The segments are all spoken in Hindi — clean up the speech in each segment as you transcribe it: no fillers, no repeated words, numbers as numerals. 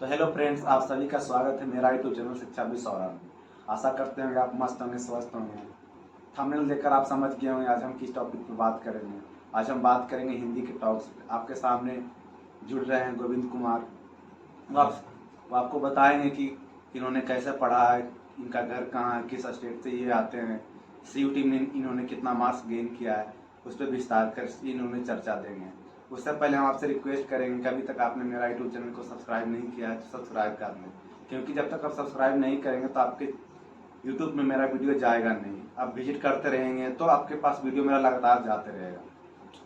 तो हेलो फ्रेंड्स, आप सभी का स्वागत है मेरा यूट्यूब चैनल शिक्षा भी सौरभ में। आशा करते हैं कि आप मस्त होंगे, स्वस्थ होंगे। थंबनेल देखकर आप समझ गए होंगे आज हम किस टॉपिक पर बात करेंगे। आज हम बात करेंगे हिंदी के टॉक्स पे। आपके सामने जुड़ रहे हैं गोविंद कुमार। वो आपको बताएंगे कि इन्होंने कैसे पढ़ा है, इनका घर कहाँ है, किस स्टेट से ये आते हैं, CUT में इन्होंने कितना मार्क्स गेन किया है, उस पर विस्तार कर इन्होंने चर्चा देंगे। उससे पहले हम आपसे रिक्वेस्ट करेंगे कि अभी तक आपने मेरा यूट्यूब चैनल को सब्सक्राइब नहीं किया है तो सब्सक्राइब कर लें, क्योंकि जब तक आप सब्सक्राइब नहीं करेंगे तो आपके यूट्यूब में मेरा वीडियो जाएगा नहीं। आप विजिट करते रहेंगे तो आपके पास वीडियो मेरा लगातार जाते रहेगा।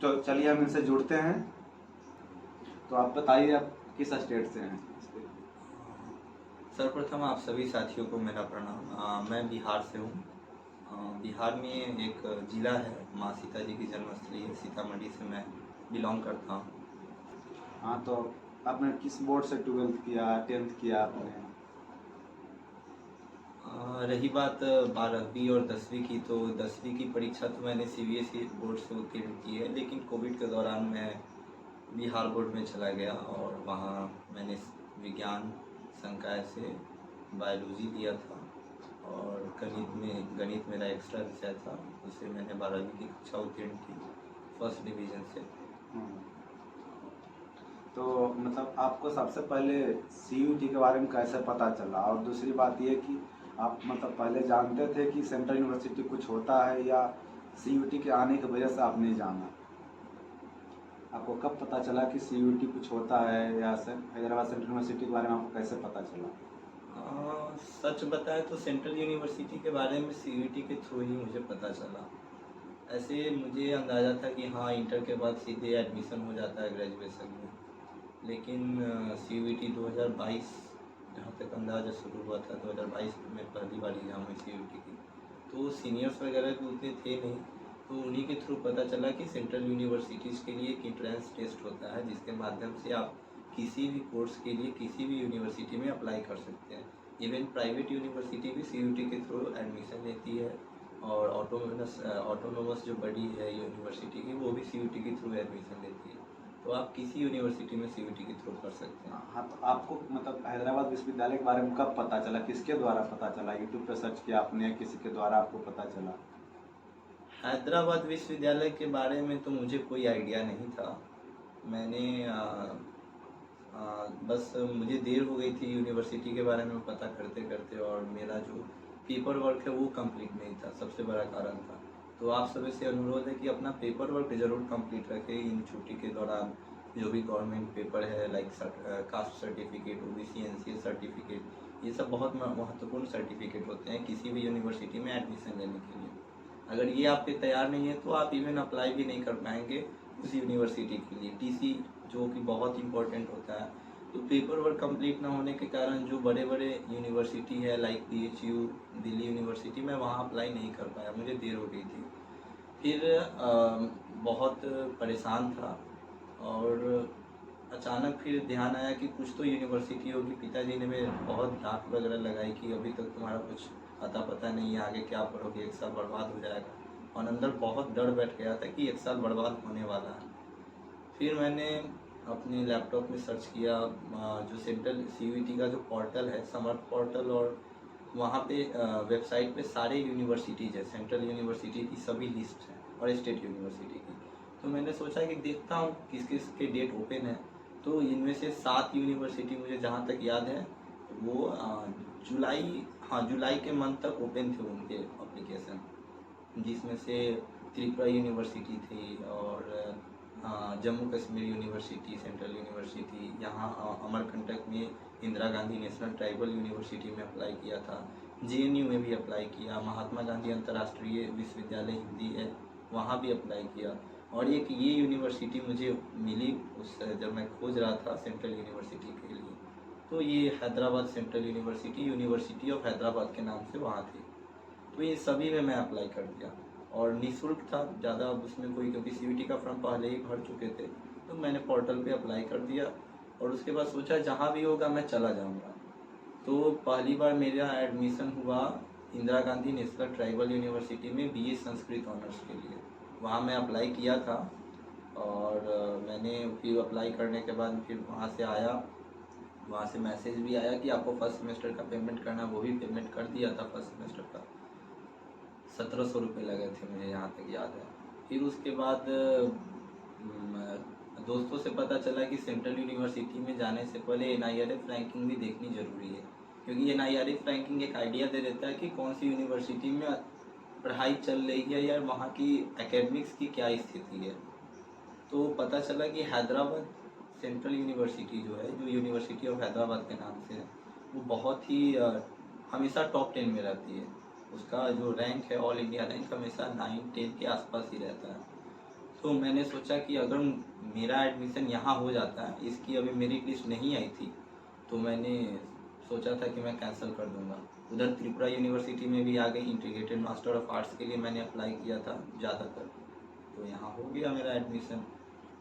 तो चलिए हम इनसे जुड़ते हैं। तो आप बताइए, आप किस स्टेट से हैं? सर्वप्रथम आप सभी साथियों को मेरा प्रणाम। मैं बिहार से हूँ। बिहार में एक ज़िला है, माँ सीता जी की जन्मस्थली है, सीतामढ़ी से मैं बिलोंग करता हूँ। हाँ, तो आपने किस बोर्ड से 12th किया, 10th किया आपने? रही बात 12वीं और 10वीं की, तो 10वीं की परीक्षा तो मैंने CBSE बोर्ड से उत्तीर्ण की है, लेकिन कोविड के दौरान मैं बिहार बोर्ड में चला गया और वहाँ मैंने विज्ञान संकाय से बायोलॉजी लिया था और गणित मेरा एक्स्ट्रा विषय था। उसे मैंने 12वीं की कक्षा उत्तीर्ण की फर्स्ट डिवीज़न से। तो मतलब आपको सबसे पहले CUT के बारे में कैसे पता चला, और दूसरी बात ये कि आप मतलब पहले जानते थे कि सेंट्रल यूनिवर्सिटी कुछ होता है, या CUT के आने की वजह से आपने जाना? आपको कब पता चला कि CUT कुछ होता है, या हैदराबाद सेंट्रल यूनिवर्सिटी के बारे में आपको कैसे पता चला? सच बताएं तो सेंट्रल यूनिवर्सिटी के बारे में CUT के थ्रू ही मुझे पता चला। ऐसे मुझे अंदाज़ा था कि हाँ, इंटर के बाद सीधे एडमिशन हो जाता है ग्रेजुएशन में, लेकिन CUT 2022 जहाँ तक अंदाज़ा शुरू हुआ था, 2022 में पहली बार एग्जाम हुई CUT की, तो सीनियर्स वगैरह भी उतने थे नहीं, तो उन्हीं के थ्रू पता चला कि सेंट्रल यूनिवर्सिटीज़ के लिए एक इंट्रेंस टेस्ट होता है जिसके माध्यम से आप किसी भी कोर्स के लिए किसी भी यूनिवर्सिटी में अप्लाई कर सकते हैं। इवन प्राइवेट यूनिवर्सिटी भी CUT के थ्रू एडमिशन लेती है, और ऑटोनोमस जो बड़ी है यूनिवर्सिटी की, वो भी CUT के थ्रू एडमिशन लेती है। तो आप किसी यूनिवर्सिटी में CUT के थ्रू कर सकते हैं। हाँ, तो आपको मतलब हैदराबाद विश्वविद्यालय के बारे में कब पता चला, किसके द्वारा पता चला? यूट्यूब पे सर्च किया आपने या किसी के द्वारा आपको पता चला? हैदराबाद विश्वविद्यालय के बारे में तो मुझे कोई आइडिया नहीं था। मैंने बस मुझे देर हो गई थी यूनिवर्सिटी के बारे में पता करते करते, और मेरा जो पेपर वर्क है वो कंप्लीट नहीं था, सबसे बड़ा कारण था। तो आप सभी से अनुरोध है कि अपना पेपर वर्क ज़रूर कंप्लीट रखें इन छुट्टी के दौरान। जो भी गवर्नमेंट पेपर है, like caste certificate, OBC NCA certificate, ये सब बहुत महत्वपूर्ण सर्टिफिकेट होते हैं किसी भी यूनिवर्सिटी में एडमिशन लेने के लिए। अगर ये आपके तैयार नहीं है तो आप इवन अप्लाई भी नहीं कर पाएंगे उस यूनिवर्सिटी के लिए। TC जो कि बहुत इंपॉर्टेंट होता है, तो पेपर वर्क कंप्लीट ना होने के कारण जो बड़े बड़े यूनिवर्सिटी है लाइक BHU, दिल्ली यूनिवर्सिटी, मैं वहाँ अप्लाई नहीं कर पाया, मुझे देर हो गई थी। फिर बहुत परेशान था, और अचानक फिर ध्यान आया कि कुछ तो यूनिवर्सिटी होगी। पिताजी ने मेरे बहुत डांट वगैरह लगाई कि अभी तक तुम्हारा कुछ अता पता नहीं है, आगे क्या पढ़ोगे, एक साल बर्बाद हो जाएगा। और अंदर बहुत डर बैठ गया था कि एक साल बर्बाद होने वाला है। फिर मैंने अपने लैपटॉप में सर्च किया, जो सेंट्रल CUT का जो पोर्टल है, समर्थ पोर्टल, और वहाँ पे वेबसाइट पे सारे यूनिवर्सिटीज़ है, सेंट्रल यूनिवर्सिटी की सभी लिस्ट है और स्टेट यूनिवर्सिटी की। तो मैंने सोचा कि देखता हूँ किस किस के डेट ओपन है। तो इनमें से 7 यूनिवर्सिटी मुझे जहाँ तक याद है वो जुलाई के मंथ तक ओपन थे उनके एप्लीकेशन, जिसमें से त्रिपुरा यूनिवर्सिटी थी, और Jammu Kashmir university, central university, यहाँ अमरकंटक में Indira Gandhi national tribal university में अप्लाई किया था, JNU में भी अप्लाई किया, महात्मा गांधी अंतर्राष्ट्रीय विश्वविद्यालय हिंदी है वहाँ भी अप्लाई किया, और एक ये यूनिवर्सिटी मुझे मिली उस जब मैं खोज रहा था सेंट्रल यूनिवर्सिटी के लिए, तो ये Hyderabad central university, university of Hyderabad के नाम से वहाँ थी। तो ये सभी में मैं अप्लाई कर दिया, और निःशुल्क था ज़्यादा, अब उसमें कोई, क्योंकि CUT का फॉर्म पहले ही भर चुके थे, तो मैंने पोर्टल पे अप्लाई कर दिया, और उसके बाद सोचा जहाँ भी होगा मैं चला जाऊँगा। तो पहली बार मेरा एडमिशन हुआ Indira Gandhi national tribal university में BA संस्कृत ऑनर्स के लिए। वहाँ मैं अप्लाई किया था, और मैंने फिर अप्लाई करने के बाद फिर वहाँ से आया, वहाँ से मैसेज भी आया कि आपको फर्स्ट सेमेस्टर का पेमेंट करना है, वो भी पेमेंट कर दिया था फर्स्ट सेमेस्टर का। 1700 रुपये लगे थे मुझे, यहाँ तक याद है। फिर उसके बाद दोस्तों से पता चला कि सेंट्रल यूनिवर्सिटी में जाने से पहले NIRF रैंकिंग भी देखनी ज़रूरी है, क्योंकि NIRF रैंकिंग एक आइडिया दे देता है कि कौन सी यूनिवर्सिटी में पढ़ाई चल रही है या वहाँ की एकेडमिक्स की क्या स्थिति है। तो पता चला कि हैदराबाद सेंट्रल यूनिवर्सिटी जो है, जो यूनिवर्सिटी ऑफ हैदराबाद के नाम से है, वो बहुत ही हमेशा टॉप 10 में रहती है। उसका जो रैंक है, ऑल इंडिया रैंक, हमेशा 9-10 के आसपास ही रहता है। तो मैंने सोचा कि अगर मेरा एडमिशन यहाँ हो जाता है, इसकी अभी मेरिट लिस्ट नहीं आई थी, तो मैंने सोचा था कि मैं कैंसिल कर दूंगा। उधर त्रिपुरा यूनिवर्सिटी में भी आ गई, इंटीग्रेटेड मास्टर ऑफ आर्ट्स के लिए मैंने अप्लाई किया था ज़्यादातर, तो यहाँ हो गया मेरा एडमिशन।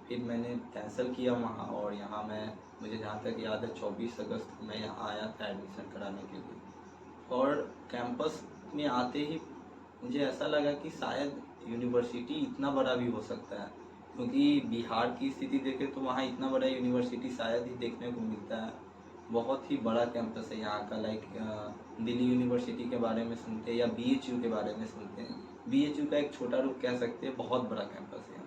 फिर मैंने कैंसिल किया वहाँ, और यहाँ मुझे जहाँ तक याद है 24 अगस्त को मैं यहाँ आया था एडमिशन कराने के लिए। और कैंपस में आते ही मुझे ऐसा लगा कि शायद यूनिवर्सिटी इतना बड़ा भी हो सकता है, क्योंकि बिहार की स्थिति देखें तो वहाँ इतना बड़ा यूनिवर्सिटी शायद ही देखने को मिलता है। बहुत ही बड़ा कैंपस है यहाँ का। लाइक दिल्ली यूनिवर्सिटी के बारे में सुनते हैं या BHU के बारे में सुनते हैं, BHU का एक छोटा रूप कह सकते हैं, बहुत बड़ा कैंपस है।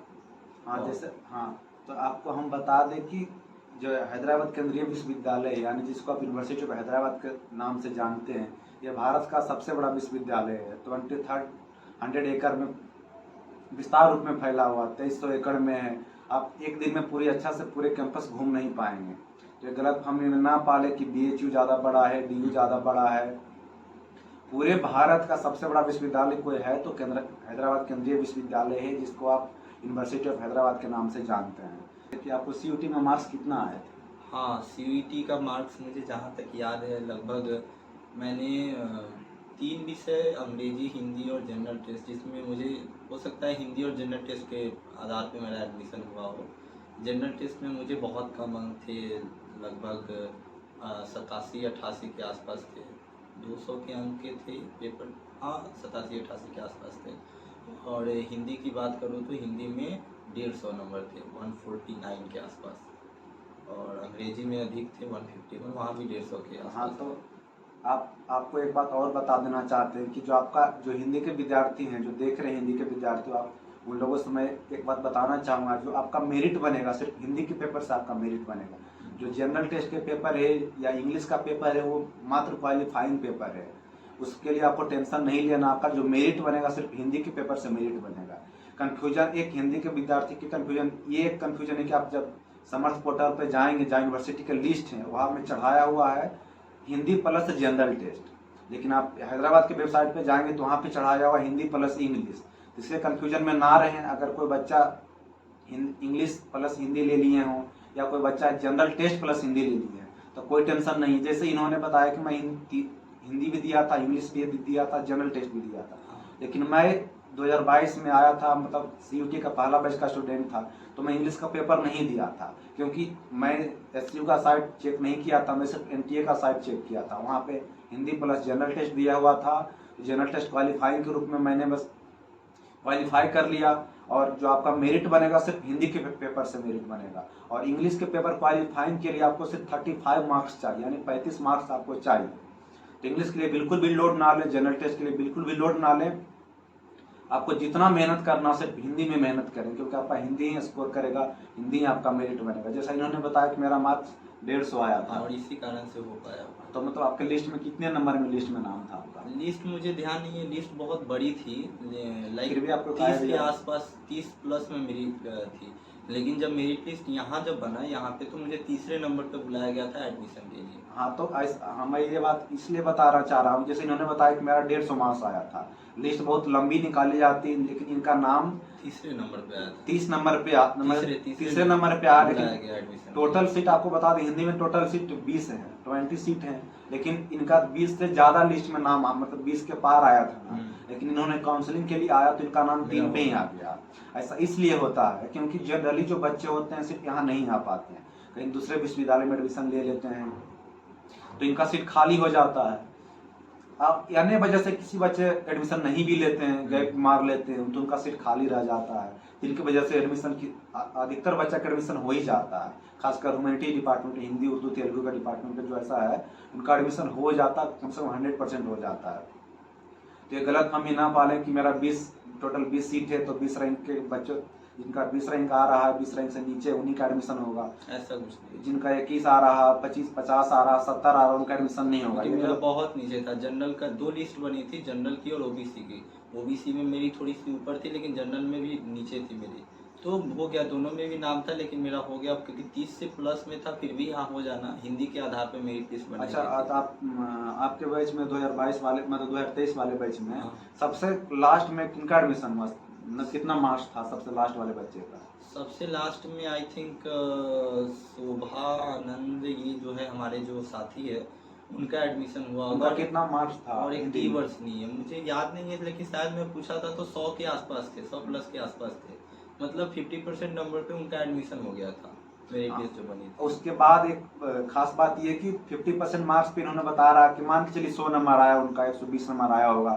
हाँ जैसे, हाँ तो आपको हम बता दें कि जो हैदराबाद केंद्रीय विश्वविद्यालय यानी जिसको आप यूनिवर्सिटी ऑफ हैदराबाद के नाम से जानते हैं, ये भारत का सबसे बड़ा विश्वविद्यालय है। 2300 एकड़ में विस्तार रूप में फैला हुआ, 2300 एकड़ में है। आप एक दिन में पूरी अच्छा से पूरे कैंपस घूम नहीं पाएंगे। तो ये गलत हम ना पाले कि BHU ज़्यादा बड़ा है, DU ज़्यादा बड़ा है। पूरे भारत का सबसे बड़ा विश्वविद्यालय कोई है तो हैदराबाद केंद्रीय विश्वविद्यालय है, जिसको आप यूनिवर्सिटी ऑफ हैदराबाद के नाम से जानते हैं। कि आपको CUT में मार्क्स कितना आए थे? हाँ, CUT का मार्क्स मुझे जहाँ तक याद है, लगभग मैंने 3 विषय, अंग्रेजी, हिंदी और जनरल टेस्ट, जिसमें मुझे हो सकता है हिंदी और जनरल टेस्ट के आधार पे मेरा एडमिशन हुआ हो। जनरल टेस्ट में मुझे बहुत कम अंक थे, लगभग 87-88 के आसपास थे। 200 के अंक के थे पेपर, हाँ 87-88 के आसपास थे। और हिंदी की बात करूँ तो हिंदी में 150 नंबर थे, 149 के आसपास। और अंग्रेजी में अधिक थे, 151, वहाँ भी 150 के आसपास। हाँ, तो आपको एक बात और बता देना चाहते हैं कि जो हिंदी के विद्यार्थी हैं, जो देख रहे हैं हिंदी के विद्यार्थी, आप उन लोगों से मैं एक बात बताना चाहूँगा। जो आपका मेरिट बनेगा, सिर्फ हिंदी के पेपर से आपका मेरिट बनेगा। जो जनरल टेस्ट के पेपर है या इंग्लिश का पेपर है, वो मात्र क्वालिफाइंग पेपर है, उसके लिए आपको टेंशन नहीं लेना। आपका जो मेरिट बनेगा सिर्फ हिंदी के पेपर से मेरिट बनेगा। कन्फ्यूजन एक हिंदी के विद्यार्थी की ये एक कन्फ्यूजन है कि आप जब समर्थ पोर्टल पर जाएंगे, जहाँ यूनिवर्सिटी के लिस्ट है, वहाँ में चढ़ाया हुआ है हिंदी प्लस जनरल टेस्ट, लेकिन आप हैदराबाद के वेबसाइट पे जाएंगे तो वहाँ पे चढ़ाया हुआ हिंदी प्लस इंग्लिश। इससे कन्फ्यूजन में ना रहें। अगर कोई बच्चा इंग्लिश प्लस हिंदी ले लिए हों या कोई बच्चा जनरल टेस्ट प्लस हिंदी ले लिए हैं तो कोई टेंशन नहीं। जैसे इन्होंने बताया कि मैं हिंदी भी दिया था, इंग्लिश भी दिया था, जनरल टेस्ट भी दिया था, लेकिन मैं 2022 में आया था, मतलब CUT का पहला बैच का स्टूडेंट था, तो मैं इंग्लिश का पेपर नहीं दिया था, क्योंकि मैं SU का साइट चेक नहीं किया था, मैं सिर्फ NTA का साइट चेक किया था। वहाँ पे हिंदी प्लस जनरल टेस्ट दिया हुआ था। जनरल टेस्ट क्वालिफाइंग के रूप में मैंने बस क्वालिफाई कर लिया, और जो आपका मेरिट बनेगा सिर्फ हिंदी के पेपर से मेरिट बनेगा। और इंग्लिश के पेपर क्वालिफाइंग के लिए आपको सिर्फ 35 मार्क्स चाहिए, यानी 35 मार्क्स आपको चाहिए। तो इंग्लिश के लिए बिल्कुल भी लोड ना लें, जनरल टेस्ट के लिए बिल्कुल भी लोड ना लें। आपको जितना मेहनत करना सिर्फ हिंदी में मेहनत करें, क्योंकि आपका हिंदी ही स्कोर करेगा, हिंदी ही आपका मेरिट बनेगा। जैसा इन्होंने बताया कि मेरा मार्क्स 150 आया था, और इसी कारण से हो पाया। तो मतलब आपके लिस्ट में कितने नंबर में लिस्ट में नाम था आपका? लिस्ट मुझे ध्यान नहीं है, लिस्ट बहुत बड़ी थी, लाइक फिर भी आपको 30 के आसपास, 30 प्लस में मेरी थी। लेकिन जब मेरिट लिस्ट यहाँ जब बना, यहाँ पे तो मुझे तीसरे नंबर पे बुलाया गया था एडमिशन के लिए। हाँ, तो मैं ये बात इसलिए बताना चाह रहा हूँ, जैसे इन्होंने बताया कि मेरा 150 मार्क्स आया था। लिस्ट बहुत लंबी निकाली जाती, लेकिन इनका नाम तीसरे नंबर पे आया था। 30 नंबर पे तीसरे नंबर पे आया। लेकिन टोटल सीट आपको बता दें, हिंदी में टोटल सीट 20 है, 20 सीट है, लेकिन इनका 20 से ज्यादा लिस्ट में नाम, मतलब 20 के पार आया था। लेकिन इन्होंने काउंसलिंग के लिए आया तो इनका नाम 3 पे ही आ गया। ऐसा इसलिए होता है क्योंकि जनरली जो बच्चे होते हैं सिर्फ यहाँ नहीं आ पाते हैं, कहीं दूसरे विश्वविद्यालय में एडमिशन ले लेते हैं, तो इनका सीट खाली हो जाता है। आप अन्य वजह से किसी बच्चे एडमिशन नहीं भी लेते हैं, गैप मार लेते हैं, तो उनका सीट खाली रह जाता है, जिनकी वजह से एडमिशन की अधिकतर बच्चा का एडमिशन हो ही जाता है। खासकर ह्यूमैनिटी डिपार्टमेंट, हिंदी उर्दू तेलुगु का डिपार्टमेंट जो ऐसा है, उनका एडमिशन हो जाता है, कम से कम 100% हो जाता है। तो ये गलत हम ये ना पालें कि मेरा 20 टोटल 20 सीट है तो 20 रैंक के बच्चों, जिनका 20 रैंक आ रहा है, 20 रैंक से नीचे उन्हीं का एडमिशन होगा। ऐसा कुछ नहीं। जिनका 21 आ रहा, 25 50 आ रहा, 70 आ रहा, उनका एडमिशन नहीं होगा। क्योंकि ये मेरा गलत। बहुत नीचे था। जनरल का 2 लिस्ट बनी थी, जनरल की और ओबीसी की। ओबीसी में मेरी थोड़ी सी ऊपर थी, लेकिन जनरल में भी नीचे थी मेरी। तो हो गया, दोनों में भी नाम था, लेकिन मेरा हो गया क्योंकि 30 से प्लस में था, फिर भी यहाँ हो जाना हिंदी के आधार पे मेरी लिस्ट बनी अच्छा, गई थी। तो आप आपके बैच में 2022 वाले, मतलब 2023 वाले बैच में हाँ। सबसे लास्ट में किनका एडमिशन हुआ, कितना मार्क्स था सबसे लास्ट वाले बच्चे का? सबसे लास्ट में आई थिंक शोभा आनंद, ये जो है हमारे जो साथी है, उनका एडमिशन हुआ उनका होगा। कितना मार्क्स था? और एक हिंदी में? कीवर्ड्स नहीं है, मुझे याद नहीं है, लेकिन शायद मैं पूछा था तो 100 के आसपास थे, 100 प्लस के आसपास थे। मतलब 50% नंबर पे उनका एडमिशन हो गया था, मेरी हाँ। लिस्ट जो बनी थी। उसके बाद एक खास बात ये कि 50% मार्क्स पे इन्होंने बता रहा कि मान के चलिए 100 नंबर आया उनका, 120 नंबर आया होगा,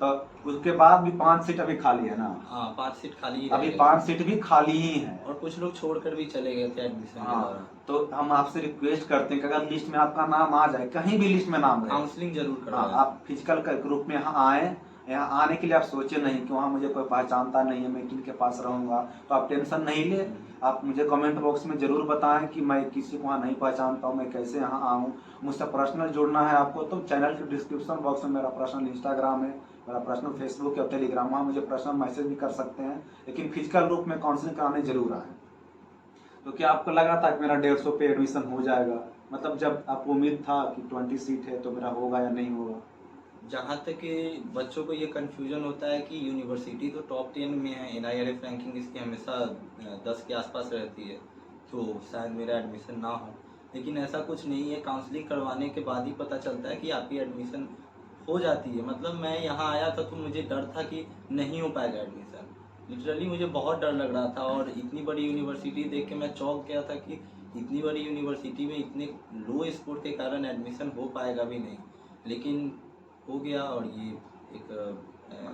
तो उसके बाद भी 5 सीट अभी खाली है ना? हाँ, 5 सीट खाली ही अभी रह गई। 5 सीट भी खाली ही है। और कुछ लोग छोड़कर भी चले गए थे एडमिशन के हाँ, दौरान। तो हम आपसे रिक्वेस्ट करते हैं कि अगर लिस्ट में आपका नाम आ जाए, कहीं भी लिस्ट में नाम रहे, काउंसलिंग जरूर हाँ, करवाएं। आप फिजिकल ग्रुप में यहाँ आए। यहाँ आने के लिए आप सोचे नहीं कि वहाँ मुझे कोई पहचानता नहीं है, मैं किनके पास रहूंगा, तो आप टेंशन नहीं ले। आप मुझे कमेंट बॉक्स में जरूर बताएं कि मैं किसी को वहाँ नहीं पहचानता हूँ, मैं कैसे यहाँ आऊँ। मुझसे पर्सनल जुड़ना है आपको तो चैनल के डिस्क्रिप्शन बॉक्स में मेरा पर्सनल इंस्टाग्राम है, मेरा पर्सनल फेसबुक या टेलीग्राम, वहाँ मुझे पर्सनल मैसेज भी कर सकते हैं, लेकिन फिजिकल रूप में काउंसलिंग कराने जरूर आए। तो क्या आपको लगा था कि मेरा 150 पे एडमिशन हो जाएगा? मतलब जब आपको उम्मीद था कि 20 सीट है तो मेरा होगा या नहीं होगा? जहाँ तक कि बच्चों को ये कन्फ्यूजन होता है कि यूनिवर्सिटी तो टॉप 10 में है, NIRF रैंकिंग इसकी हमेशा 10 के आसपास रहती है, तो शायद मेरा एडमिशन ना हो। लेकिन ऐसा कुछ नहीं है, काउंसलिंग करवाने के बाद ही पता चलता है कि आपकी एडमिशन हो जाती है। मतलब मैं यहाँ आया था तो मुझे डर था कि नहीं हो पाएगा एडमिशन, लिटरली मुझे बहुत डर लग रहा था। और इतनी बड़ी यूनिवर्सिटी देख के मैं चौंक गया था कि इतनी बड़ी यूनिवर्सिटी में इतने लो स्कोर के कारण एडमिशन हो पाएगा भी नहीं, लेकिन हो गया। और ये एक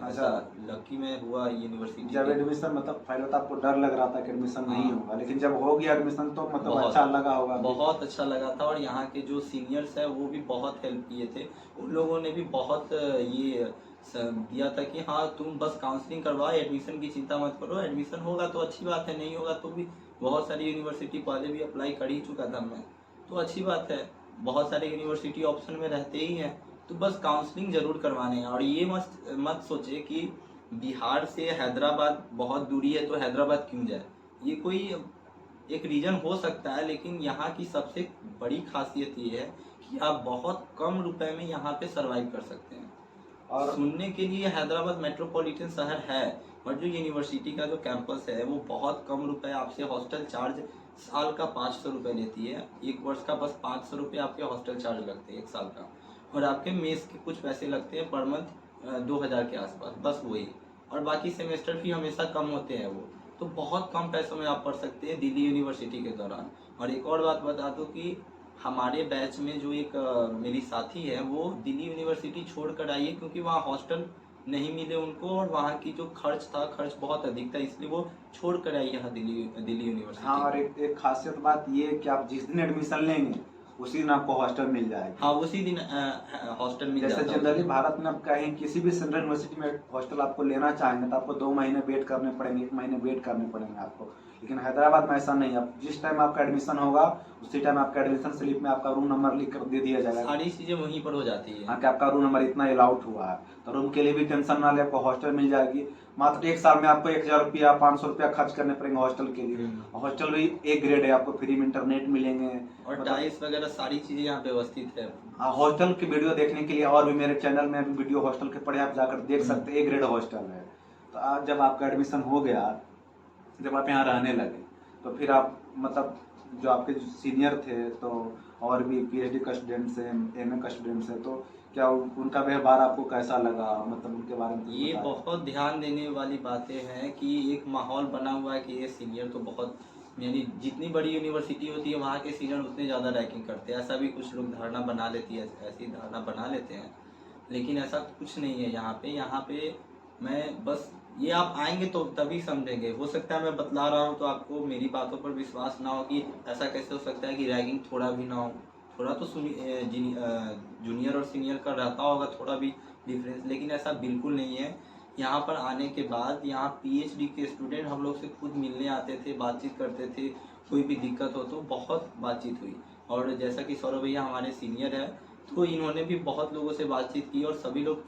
ऐसा लकी में हुआ यूनिवर्सिटी। जब एडमिशन, मतलब पहले तो आपको डर लग रहा था कि एडमिशन नहीं हाँ। होगा, लेकिन जब हो गया एडमिशन तो मतलब बहुत अच्छा लगा होगा? बहुत अच्छा लगा था। और यहाँ के जो सीनियर्स है वो भी बहुत हेल्प किए थे, उन लोगों ने भी बहुत ये दिया था कि हाँ तुम बस काउंसलिंग करवाओ, एडमिशन की चिंता मत करो, एडमिशन होगा तो अच्छी बात है, नहीं होगा तो भी बहुत सारी यूनिवर्सिटी पहले भी अप्लाई कर ही चुका था मैं, तो अच्छी बात है। बहुत सारे यूनिवर्सिटी ऑप्शन में रहते ही हैं, तो बस काउंसलिंग जरूर करवाने हैं। और ये मत सोचे कि बिहार से हैदराबाद बहुत दूरी है तो हैदराबाद क्यों जाए, ये कोई एक रीजन हो सकता है, लेकिन यहाँ की सबसे बड़ी खासियत ये है कि आप बहुत कम रुपए में यहाँ पे सरवाइव कर सकते हैं। और सुनने के लिए हैदराबाद मेट्रोपॉलिटन शहर है, और जो यूनिवर्सिटी का जो कैंपस है वो बहुत कम रुपए, आपसे हॉस्टल चार्ज साल का 500 रुपये लेती है, एक वर्ष का बस 500 रुपये आपके हॉस्टल चार्ज लगते हैं एक साल का, और आपके मेस के कुछ पैसे लगते हैं पर मंथ 2000 के आसपास, बस वही। और बाकी सेमेस्टर फी हमेशा कम होते हैं वो, तो बहुत कम पैसों में आप पढ़ सकते हैं दिल्ली यूनिवर्सिटी के दौरान। और एक और बात बता दूं कि हमारे बैच में जो एक मेरी साथी है वो दिल्ली यूनिवर्सिटी छोड़ कर आई है, क्योंकि वहाँ हॉस्टल नहीं मिले उनको, और वहाँ की जो खर्च बहुत अधिक था, इसलिए वो छोड़ कर आई यहाँ दिल्ली यूनिवर्सिटी। हाँ, और एक खासियत बात ये है कि आप जिस दिन एडमिशन लेंगे उसी दिन आपको हॉस्टल मिल जाएगी। हाँ, उसी दिन हॉस्टल मिल जाता है। जैसे जनरली भारत में आप कहीं किसी भी सेंट्रल यूनिवर्सिटी में हॉस्टल आपको लेना चाहेंगे तो आपको 2 महीने वेट करने पड़ेंगे, 1 महीने वेट करने पड़ेंगे आपको, लेकिन हैदराबाद में ऐसा नहीं है। आप जिस टाइम आपका एडमिशन होगा उसी टाइम आपका एडमिशन स्लिप में आपका रूम नंबर लिख कर दे दिया जाएगा, सारी चीजें वहीं पर हो जाती है। हाँ, कि आपका रूम नंबर इतना अलाउड हुआ है, तो रूम के लिए भी टेंशन ना ले, आपको हॉस्टल मिल जाएगी। मात्र 1 साल में आपको 1000 रुपया 500 रुपया खर्च करने पड़ेंगे हॉस्टल के लिए। हॉस्टल भी एक ग्रेड है, आपको फ्री में इंटरनेट मिलेंगे और टाइल्स वगैरह सारी चीजें यहाँ व्यवस्थित है। हॉस्टल की वीडियो देखने के लिए और भी मेरे चैनल में अभी वीडियो हॉस्टल के पड़े, आप जाकर देख सकते हैं, एक ग्रेड हॉस्टल है। तो आज जब आपका एडमिशन हो गया, जब आप यहाँ रहने लगे, तो फिर आप मतलब जो आपके सीनियर थे तो और भी PhD का स्टूडेंट्स हैं, MA का स्टूडेंट्स हैं, तो क्या उनका व्यवहार आपको कैसा लगा, मतलब उनके बारे में? ये बहुत ध्यान देने वाली बातें हैं कि एक माहौल बना हुआ है कि ये सीनियर तो बहुत, यानी जितनी बड़ी यूनिवर्सिटी होती है वहाँ के सीनियर उतने ज़्यादा रैंकिंग करते हैं, ऐसा भी कुछ लोग धारणा बना लेती है, ऐसी धारणा बना लेते हैं। लेकिन ऐसा कुछ नहीं है यहाँ पे। यहाँ पे मैं बस, ये आप आएंगे तो तभी समझेंगे। हो सकता है मैं बतला रहा हूँ तो आपको मेरी बातों पर विश्वास ना हो कि ऐसा कैसे हो सकता है कि रैगिंग थोड़ा भी ना हो। थोड़ा तो जूनियर और सीनियर का रहता होगा थोड़ा भी डिफरेंस, लेकिन ऐसा बिल्कुल नहीं है। यहाँ पर आने के बाद यहाँ पीएचडी के स्टूडेंट हम लोग से खुद मिलने आते थे, बातचीत करते थे, कोई भी दिक्कत हो तो बहुत बातचीत हुई। और जैसा कि सौरभ भैया हमारे सीनियर है, तो इन्होंने भी बहुत लोगों से बातचीत की और सभी लोग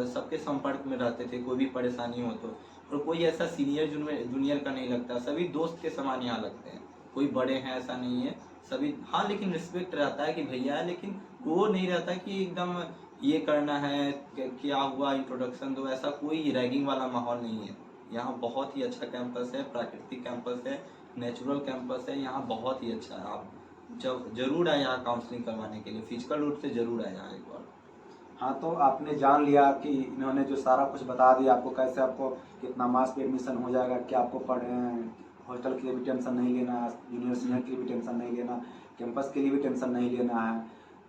सबके संपर्क में रहते थे, कोई भी परेशानी हो तो। और कोई ऐसा सीनियर जूनियर का नहीं लगता, सभी दोस्त के समान यहाँ लगते हैं। कोई बड़े हैं ऐसा नहीं है, सभी, हाँ लेकिन रिस्पेक्ट रहता है कि भैया है, लेकिन वो नहीं रहता कि एकदम ये करना है, क्या हुआ इंट्रोडक्शन दो, ऐसा कोई रैगिंग वाला माहौल नहीं है। यहाँ बहुत ही अच्छा कैंपस है, प्राकृतिक कैंपस है, नेचुरल कैंपस है, यहाँ बहुत ही अच्छा है। आप जब जरूर आए यहाँ काउंसलिंग करवाने के लिए, फिजिकल रूप से जरूर आए यहाँ एक बार। हाँ, तो आपने जान लिया कि इन्होंने जो सारा कुछ बता दिया आपको, कैसे आपको कितना मार्क्स पे एडमिशन हो जाएगा, क्या आपको हॉस्टल के लिए भी टेंशन नहीं लेना है, जूनियर सीनियर के लिए भी टेंशन नहीं लेना, कैंपस के लिए भी टेंशन नहीं लेना है,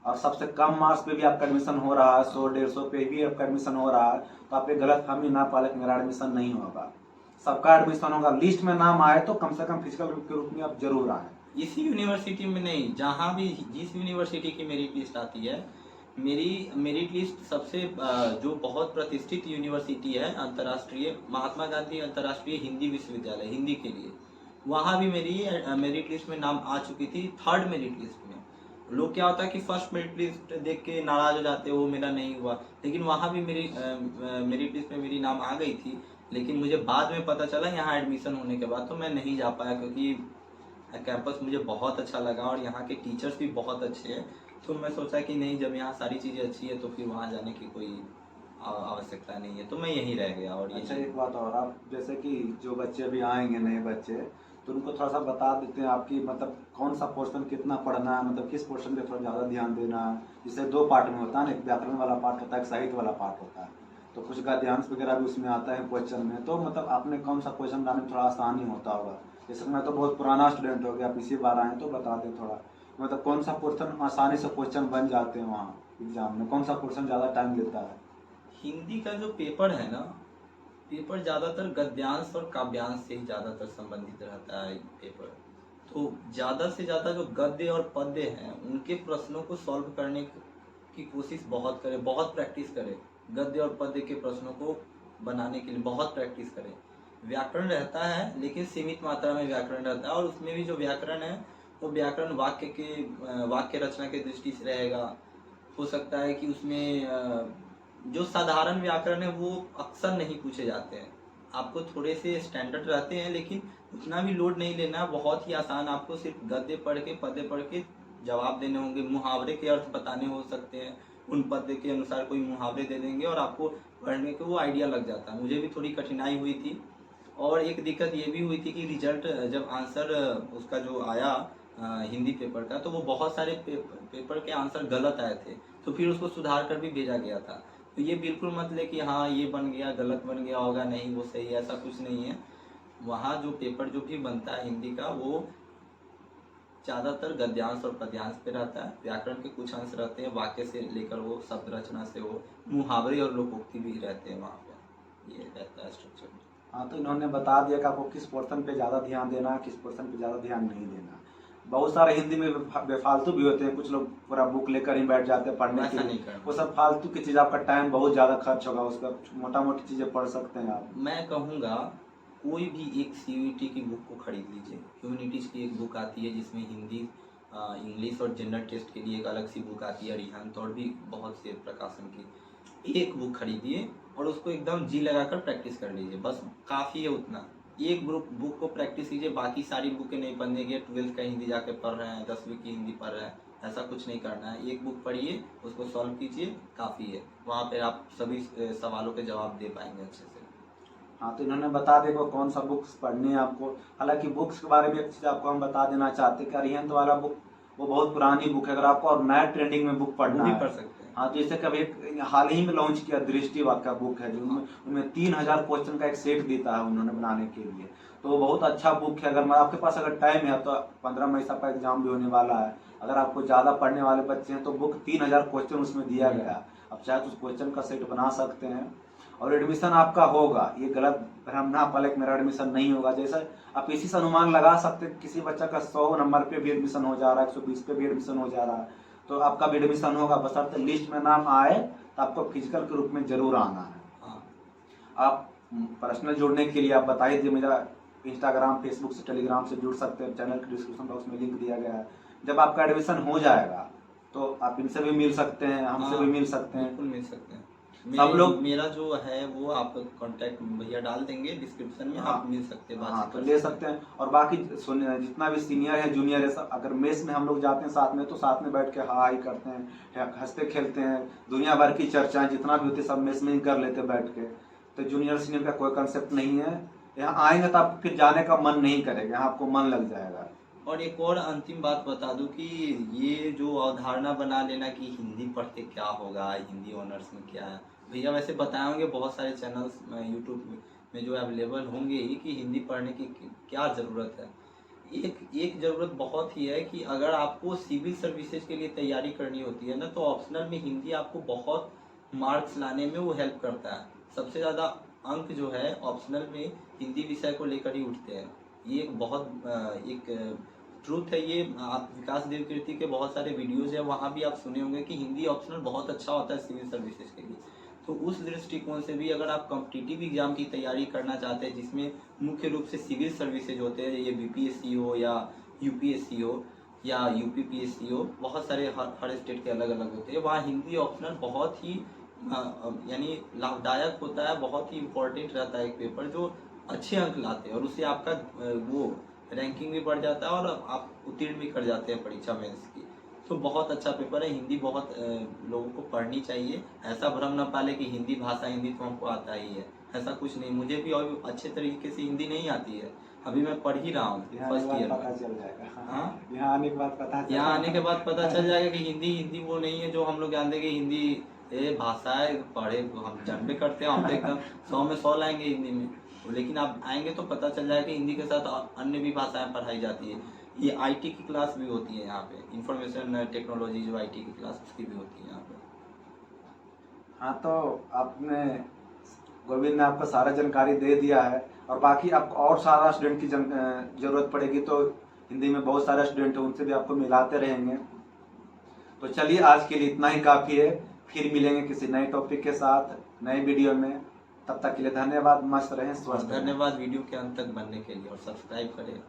और सबसे कम मार्क्स पे भी आपका एडमिशन हो रहा है, 100-150 पे भी आपका एडमिशन हो रहा है। तो आप ये गलत फहमी ना पाले कि मेरा एडमिशन नहीं होगा, सबका एडमिशन होगा। लिस्ट में नाम आए तो कम से कम फिजिकल के रूप में आप जरूर आए। इसी यूनिवर्सिटी में नहीं, जहाँ भी जिस यूनिवर्सिटी की मेरिट लिस्ट आती है, मेरी मेरिट लिस्ट सबसे जो बहुत प्रतिष्ठित यूनिवर्सिटी है अंतर्राष्ट्रीय, महात्मा गांधी अंतर्राष्ट्रीय हिंदी विश्वविद्यालय, हिंदी के लिए, वहाँ भी मेरी मेरिट लिस्ट में नाम आ चुकी थी, 3rd मेरिट लिस्ट में। लोग क्या होता है कि 1st मेरिट लिस्ट देख के नाराज हो जाते, वो मेरा नहीं हुआ, लेकिन वहाँ भी मेरी मेरिट लिस्ट में मेरी नाम आ गई थी। लेकिन मुझे बाद में पता चला यहाँ एडमिशन होने के बाद, तो मैं नहीं जा पाया, क्योंकि कैंपस मुझे बहुत अच्छा लगा और यहाँ के टीचर्स भी बहुत अच्छे हैं। तो मैं सोचा कि नहीं, जब यहाँ सारी चीज़ें अच्छी है तो फिर वहाँ जाने की कोई आवश्यकता नहीं है, तो मैं यहीं रह गया। और अच्छा, एक बात और, आप जैसे कि जो बच्चे अभी आएंगे नए बच्चे, तो उनको थोड़ा सा बता देते हैं आपकी, मतलब कौन सा पोर्शन कितना पढ़ना है, मतलब किस पोर्शन पे थोड़ा ज़्यादा ध्यान देना है। जैसे 2 पार्ट में होता है ना, एक व्याकरण वाला पार्ट होता है, एक साहित्य वाला पार्ट होता है, तो कुछ गद्यांश वगैरह भी उसमें आता है क्वेश्चन में। तो मतलब आपने कौन सा क्वेश्चन लाने में थोड़ा आसानी होता होगा। जैसे मैं तो बहुत पुराना स्टूडेंट हो गया, आप इसी बार आए तो बता दें थोड़ा, मतलब कौन सा पोर्शन आसानी से क्वेश्चन बन जाते हैं वहाँ एग्जाम में, कौन सा पोर्शन ज़्यादा टाइम लेता है। हिंदी का जो पेपर है ना, पेपर ज़्यादातर गद्यांश और काव्यांश से ही ज़्यादातर संबंधित रहता है पेपर। तो ज़्यादा से ज़्यादा जो गद्य और पद्य हैं उनके प्रश्नों को सॉल्व करने की कोशिश बहुत करें, बहुत प्रैक्टिस करें। गद्य और पद्य के प्रश्नों को बनाने के लिए बहुत प्रैक्टिस करें। व्याकरण रहता है लेकिन सीमित मात्रा में व्याकरण रहता है, और उसमें भी जो व्याकरण है वो व्याकरण वाक्य रचना के दृष्टि से रहेगा। हो सकता है कि उसमें जो साधारण व्याकरण है वो अक्सर नहीं पूछे जाते हैं। आपको थोड़े से स्टैंडर्ड रहते हैं, लेकिन उतना भी लोड नहीं लेना है, बहुत ही आसान। आपको सिर्फ गद्य पढ़ के पद्य पढ़ के जवाब देने होंगे, मुहावरे के अर्थ बताने हो सकते हैं, उन पद्य के अनुसार कोई मुहावरे दे देंगे और आपको पढ़ने को वो आइडिया लग जाता है। मुझे भी थोड़ी कठिनाई हुई थी, और एक दिक्कत ये भी हुई थी कि रिजल्ट जब आंसर उसका जो आया हिंदी पेपर का, तो वो बहुत सारे पेपर के आंसर गलत आए थे, तो फिर उसको सुधार कर भी भेजा गया था। तो ये बिल्कुल मत ले कि हाँ ये बन गया, गलत बन गया होगा, नहीं वो सही है, ऐसा कुछ नहीं है। वहाँ जो पेपर जो भी बनता है हिंदी का, वो ज़्यादातर गद्यांश और पद्यांश पे रहता है। व्याकरण के कुछ अंश रहते हैं, वाक्य से लेकर वो शब्द रचना से हो, मुहावरे और लोकोक्ति भी रहते हैं वहाँ पर, ये रहता है स्ट्रक्चर। हाँ, तो इन्होंने बता दिया कि आपको किस पोर्शन पे ज़्यादा ध्यान देना है, किस पोर्शन पे ज़्यादा ध्यान नहीं देना। बहुत सारे हिंदी में बेफालतू भी होते हैं, कुछ लोग पूरा बुक लेकर ही बैठ जाते हैं पढ़ने के लिए, वो सब फालतू की चीज़, आपका टाइम बहुत ज़्यादा खर्च होगा, उस पर मोटा मोटी चीज़ें पढ़ सकते हैं आप। मैं कहूँगा कोई भी एक सीयूईटी की बुक को खरीद लीजिए। ह्यूमैनिटीज़ की एक बुक आती है जिसमें हिंदी, इंग्लिश और जनरल टेस्ट के लिए एक अलग सी बुक आती है, अरिहंत और भी बहुत से प्रकाशन की। एक बुक खरीदिए और उसको एकदम जी लगाकर प्रैक्टिस कर लीजिए, बस काफ़ी है उतना। एक बुक को प्रैक्टिस कीजिए, बाकी सारी बुकें नहीं पढ़ने की। 12th का हिंदी जाके पढ़ रहे हैं, 10वीं की हिंदी पढ़ रहे हैं, ऐसा कुछ नहीं करना है। एक बुक पढ़िए, उसको सॉल्व कीजिए, काफ़ी है। वहाँ पे आप सभी सवालों के जवाब दे पाएंगे अच्छे से। हाँ, तो इन्होंने बता दिया कि कौन सा बुक्स पढ़नी है आपको। हालांकि बुक्स के बारे में एक चीज़ आपको हम बता देना चाहते हैं कि अरिहंत वाला बुक वो बहुत पुरानी बुक है, अगर आपको और नया ट्रेंडिंग में बुक पढ़ना वो भी है पढ़ सकते हैं। हाँ, तो जैसे कभी हाल ही में लॉन्च किया दृष्टिवाद का बुक है, जो उनमें 3000 क्वेश्चन का एक सेट देता है उन्होंने बनाने के लिए। तो वो बहुत अच्छा बुक है। अगर आपके पास अगर टाइम है तो 15 मई का एग्जाम भी होने वाला है, अगर आपको ज़्यादा पढ़ने वाले बच्चे हैं तो बुक 3000 क्वेश्चन उसमें दिया गया है। आप चाहे तो उस क्वेश्चन का सेट बना सकते हैं और एडमिशन आपका होगा। ये गलत भ्रम ना पाले कि मेरा एडमिशन नहीं होगा। जैसे आप इसी से अनुमान लगा सकते हैं किसी बच्चा का 100 नंबर पे भी एडमिशन हो जा रहा है, 120 पे भी एडमिशन हो जा रहा है, तो आपका भी एडमिशन होगा। बशर्ते लिस्ट में नाम आए तो आपको फिजिकल के रूप में जरूर आना है। हाँ। आप पर्सनल जुड़ने के लिए आप बता ही दीजिए, मेरा इंस्टाग्राम, फेसबुक से, टेलीग्राम से जुड़ सकते हैं। चैनल के डिस्क्रिप्शन बॉक्स में लिंक दिया गया है। जब आपका एडमिशन हो जाएगा तो आप इनसे भी मिल सकते हैं, हमसे भी मिल सकते हैं, बिल्कुल मिल सकते हैं। सब लोग। मेरा जो है वो आप कांटेक्ट भैया डाल देंगे डिस्क्रिप्शन में, आप मिल सकते हैं, हाँ, तो ले सकते हैं। और बाकी जितना भी सीनियर है, जूनियर है, सब अगर मेस में हम लोग जाते हैं साथ में तो साथ में बैठ के हाई करते हैं, हंसते खेलते हैं, दुनिया भर की चर्चाएं जितना भी होती है सब मेस में ही कर लेते हैं बैठ के। तो जूनियर सीनियर का कोई कंसेप्ट नहीं है। यहाँ आएंगे तो आपको फिर जाने का मन नहीं करेगा, यहाँ आपको मन लग जाएगा। और एक और अंतिम बात बता दूं कि ये जो अवधारणा बना लेना कि हिंदी पढ़ के क्या होगा, हिंदी ऑनर्स में क्या है, भैया वैसे बताए होंगे बहुत सारे चैनल्स यूट्यूब में जो अवेलेबल होंगे ही कि हिंदी पढ़ने की क्या ज़रूरत है। एक ज़रूरत बहुत ही है कि अगर आपको सिविल सर्विसेज के लिए तैयारी करनी होती है ना, तो ऑप्शनल में हिंदी आपको बहुत मार्क्स लाने में वो हेल्प करता है। सबसे ज़्यादा अंक जो है ऑप्शनल में हिंदी विषय को लेकर ही उठते हैं। ये एक बहुत एक ट्रूथ है ये। आप विकास देवकीर्ति के बहुत सारे वीडियोज है, वहाँ भी आप सुने होंगे कि हिंदी ऑप्शनल बहुत अच्छा होता है सिविल सर्विसेज के लिए। तो उस दृष्टिकोण से भी अगर आप कॉम्पिटिटिव एग्जाम की तैयारी करना चाहते हैं जिसमें मुख्य रूप से सिविल सर्विसेज होते हैं, ये बीपीएससी हो या यूपीएससी हो या यूपीपीएससी हो, बहुत सारे हर स्टेट के अलग अलग होते हैं, वहाँ हिंदी ऑप्शनल बहुत ही यानी लाभदायक होता है, बहुत ही इम्पोर्टेंट रहता है एक पेपर जो अच्छे अंक लाते हैं और उससे आपका वो रैंकिंग भी बढ़ जाता है और आप उत्तीर्ण भी कर जाते हैं परीक्षा मेंस की। तो बहुत अच्छा पेपर है, हिंदी बहुत लोगों को पढ़नी चाहिए। ऐसा भ्रम न पाले कि हिंदी भाषा, हिंदी तो हमको आता ही है, ऐसा कुछ नहीं। मुझे भी और अच्छे तरीके से हिंदी नहीं आती है, अभी मैं पढ़ ही रहा हूँ फर्स्ट ईयर में। हाँ, यहाँ आने के बाद पता चल जाएगा कि हिंदी वो नहीं है जो हम लोग जानते कि हिंदी भाषा है, पढ़े हम जानबे करते हैं, हम तो एकदम 100 में 100 लाएंगे हिंदी में। लेकिन आप आएंगे तो पता चल जाएगा कि हिंदी के साथ अन्य भी भाषाएं पढ़ाई जाती है। ये आईटी की क्लास भी होती है यहाँ पे, इंफॉर्मेशन टेक्नोलॉजी जो आईटी की क्लास उसकी भी होती है यहाँ पे। हाँ, तो आपने गोविंद ने आपको सारा जानकारी दे दिया है। और बाकी आपको और सारा स्टूडेंट की जरूरत पड़ेगी तो हिंदी में बहुत सारे स्टूडेंट हैं, उनसे भी आपको मिलाते रहेंगे। तो चलिए, आज के लिए इतना ही काफ़ी है। फिर मिलेंगे किसी नए टॉपिक के साथ नए वीडियो में। तब तक के लिए धन्यवाद। मस्त रहें, स्वस्थ रहें। धन्यवाद वीडियो के अंत तक बनने के लिए और सब्सक्राइब करें।